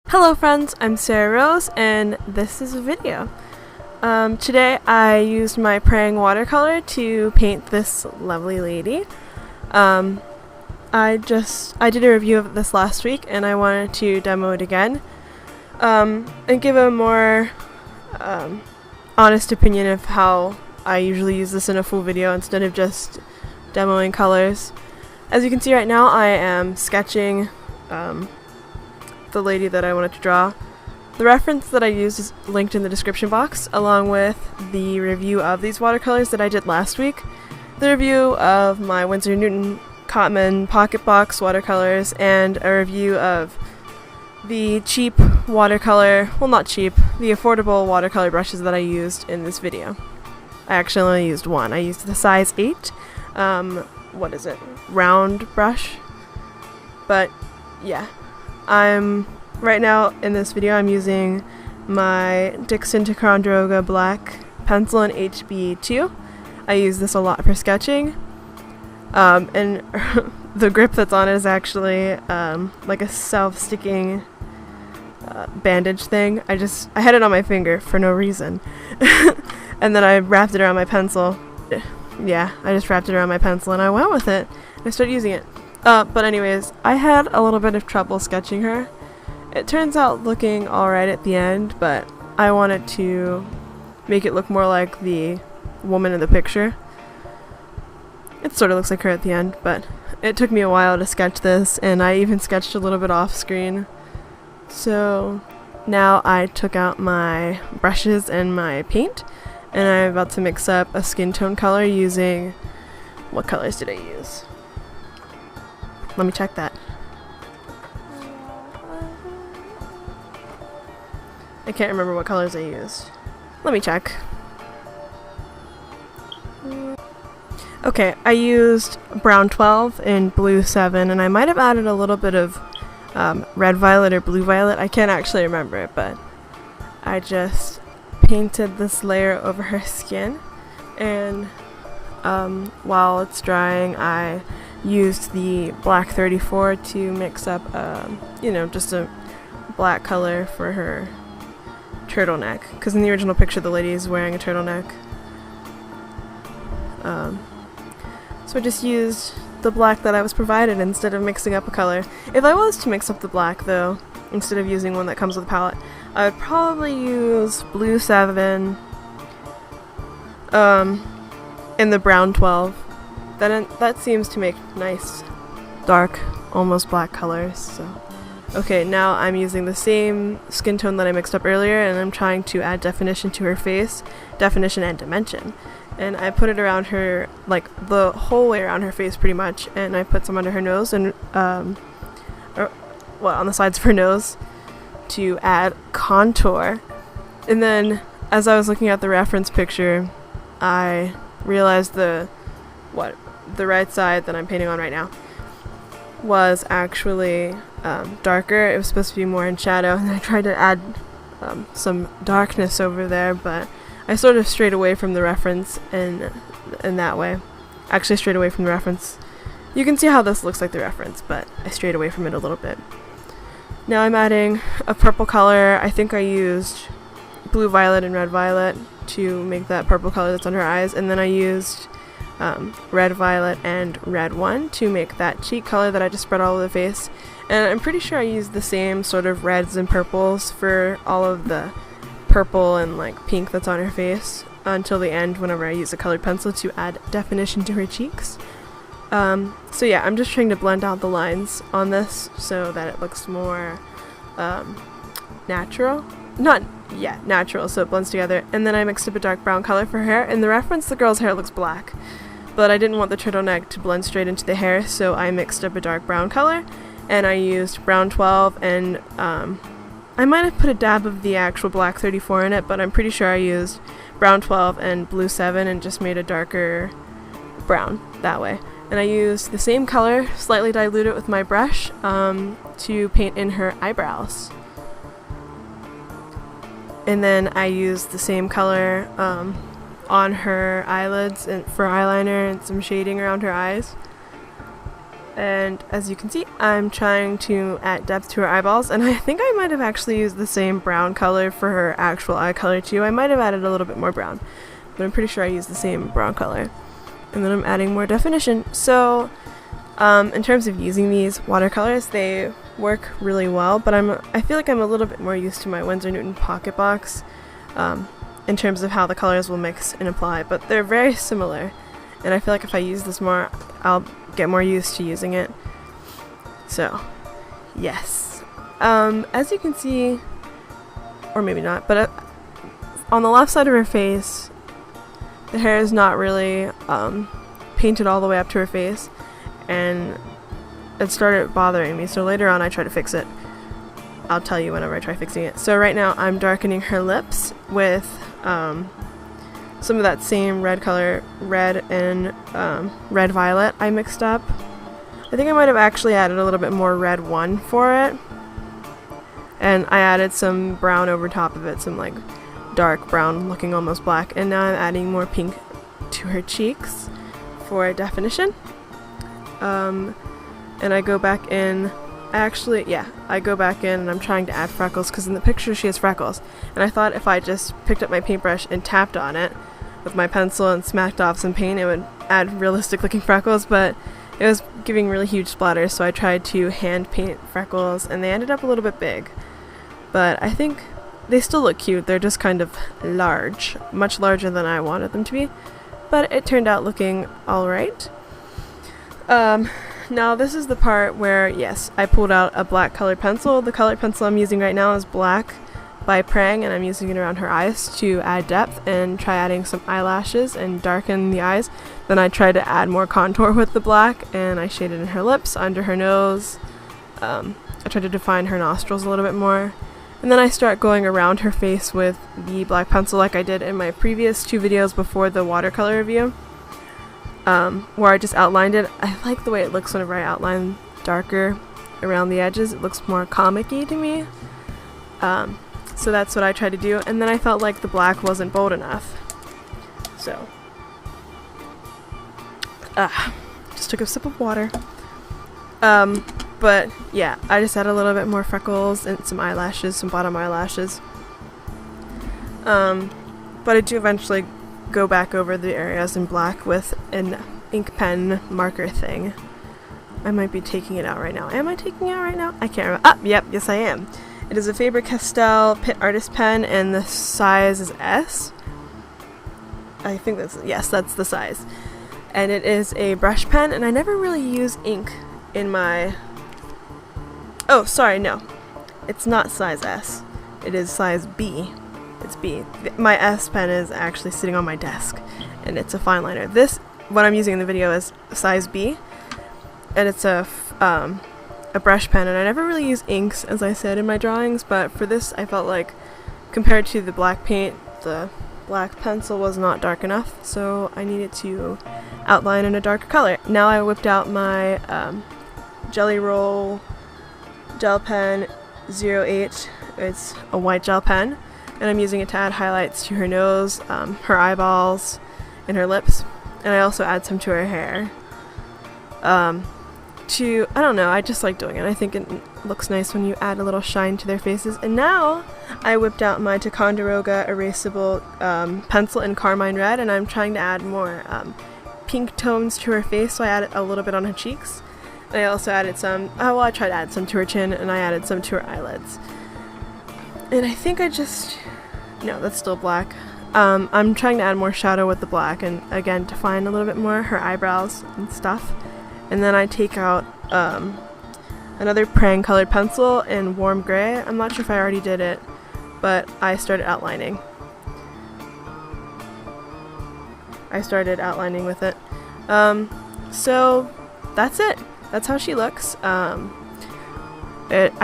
Hello friends, I'm Sarah Rose and this is a video. Today I used my Prang watercolor to paint this lovely lady. I did a review of this last week and I wanted to demo it again and give a more honest opinion of how I usually use this in a full video instead of just demoing colors. As you can see right now, I am sketching the lady that I wanted to draw. The reference that I used is linked in the description box, along with the review of these watercolors that I did last week, the review of my Winsor & Newton Cotman Pocket Box watercolors, and a review of the cheap watercolor, well not cheap, the affordable watercolor brushes that I used in this video. I actually only used one. I used the size 8, what is it, round brush, but yeah. Right now in this video I'm using my Dixon Ticonderoga black pencil in HB2. I use this a lot for sketching, and the grip that's on it is actually like a self-sticking bandage thing. I had it on my finger for no reason and then I wrapped it around my pencil. Yeah, I just wrapped it around my pencil and I went with it. I started using it. But anyways, I had a little bit of trouble sketching her. It turns out looking alright at the end, but I wanted to make it look more like the woman in the picture. It sort of looks like her at the end, but it took me a while to sketch this, and I even sketched a little bit off screen. So now I took out my brushes and my paint, and I'm about to mix up a skin tone color using... What colors did I use? Let me check that. I can't remember what colors I used. Let me check. Okay, I used brown 12 and blue 7, and I might have added a little bit of red violet or blue violet. I can't actually remember it, but I just painted this layer over her skin, and while it's drying I used the black 34 to mix up, just a black color for her turtleneck, because in the original picture the lady is wearing a turtleneck. So I just used the black that I was provided instead of mixing up a color. If I was to mix up the black though, instead of using one that comes with a palette, I would probably use blue 7 and the brown 12. That seems to make nice, dark, almost black colors. So, okay, now I'm using the same skin tone that I mixed up earlier, and I'm trying to add definition to her face, definition and dimension. And I put it around her, like the whole way around her face, pretty much. And I put some under her nose and, on the sides of her nose to add contour. And then, as I was looking at the reference picture, I realized the right side that I'm painting on right now was actually darker. It was supposed to be more in shadow, and I tried to add some darkness over there, but I sort of strayed away from the reference in that way. Actually strayed away from the reference. You can see how this looks like the reference, but I strayed away from it a little bit. Now I'm adding a purple color. I think I used blue violet and red violet to make that purple color that's under her eyes, and then I used red violet and red 1 to make that cheek color that I just spread all over the face. And I'm pretty sure I used the same sort of reds and purples for all of the purple and like pink that's on her face until the end whenever I use a colored pencil to add definition to her cheeks. So yeah, I'm just trying to blend out the lines on this so that it looks more natural. Natural, so it blends together. And then I mixed up a dark brown color for her hair. In the reference, the girl's hair looks black, but I didn't want the turtleneck to blend straight into the hair, so I mixed up a dark brown color, and I used brown 12, and I might have put a dab of the actual black 34 in it, but I'm pretty sure I used brown 12 and blue 7 and just made a darker brown that way. And I used the same color, slightly diluted with my brush, to paint in her eyebrows. And then I used the same color on her eyelids and for eyeliner and some shading around her eyes. And as you can see, I'm trying to add depth to her eyeballs, and I think I might have actually used the same brown color for her actual eye color too. I might have added a little bit more brown, but I'm pretty sure I used the same brown color. And then I'm adding more definition. So in terms of using these watercolors, they work really well, but I feel like I'm a little bit more used to my Winsor Newton Pocket Box in terms of how the colors will mix and apply, but they're very similar, and I feel like if I use this more, I'll get more used to using it. So yes, as you can see, or maybe not, but on the left side of her face, the hair is not really painted all the way up to her face, and it started bothering me, so later on I try to fix it. I'll tell you whenever I try fixing it. So right now I'm darkening her lips with some of that same red color, red and red violet I mixed up. I think I might have actually added a little bit more red one for it, and I added some brown over top of it, some like dark brown looking almost black, and now I'm adding more pink to her cheeks for definition. And I go back in, I go back in and I'm trying to add freckles, because in the picture she has freckles, and I thought if I just picked up my paintbrush and tapped on it with my pencil and smacked off some paint, it would add realistic looking freckles, but it was giving really huge splatters, so I tried to hand paint freckles and they ended up a little bit big, but I think they still look cute. They're just kind of large, much larger than I wanted them to be, but it turned out looking alright. Now this is the part where, yes, I pulled out a black colored pencil. The colored pencil I'm using right now is black by Prang, and I'm using it around her eyes to add depth and try adding some eyelashes and darken the eyes. Then I tried to add more contour with the black, and I shaded in her lips, under her nose. I tried to define her nostrils a little bit more. And then I start going around her face with the black pencil like I did in my previous 2 videos before the watercolor review. Where I just outlined it. I like the way it looks whenever I outline darker around the edges. It looks more comic-y to me. So that's what I tried to do, and then I felt like the black wasn't bold enough. So, just took a sip of water. But yeah, I just added a little bit more freckles and some eyelashes, some bottom eyelashes. But I do eventually go back over the areas in black with an ink pen marker thing. I might be taking it out right now. Am I taking it out right now? I can't remember. Ah, yep, yes I am. It is a Faber Castell Pitt artist pen, and the size is S. I think that's the size. And it is a brush pen, and I never really use ink in my... Oh, sorry, no. It's not size S. It is size B. It's B. My S pen is actually sitting on my desk, and it's a fine liner. This, what I'm using in the video, is size B, and it's a brush pen, and I never really use inks, as I said in my drawings, but for this I felt like, compared to the black paint, the black pencil was not dark enough, so I needed to outline in a darker color. Now I whipped out my Jelly Roll gel pen 08. It's a white gel pen, and I'm using it to add highlights to her nose, her eyeballs, and her lips, and I also add some to her hair. I don't know, I just like doing it. I think it looks nice when you add a little shine to their faces. And now I whipped out my Ticonderoga erasable pencil in carmine red, and I'm trying to add more pink tones to her face, so I added a little bit on her cheeks. And I also added some, I tried to add some to her chin, and I added some to her eyelids. And I think no, that's still black. I'm trying to add more shadow with the black, and again, define a little bit more her eyebrows and stuff. And then I take out another Prang colored pencil in warm gray. I'm not sure if I already did it, but I started outlining. With it. So that's it. That's how she looks. I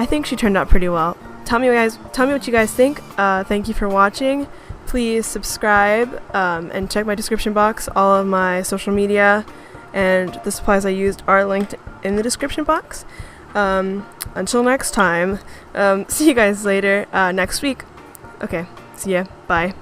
think she turned out pretty well. Tell me what you guys think. Thank you for watching. Please subscribe and check my description box. All of my social media and the supplies I used are linked in the description box. Until next time, see you guys later next week. Okay, see ya. Bye.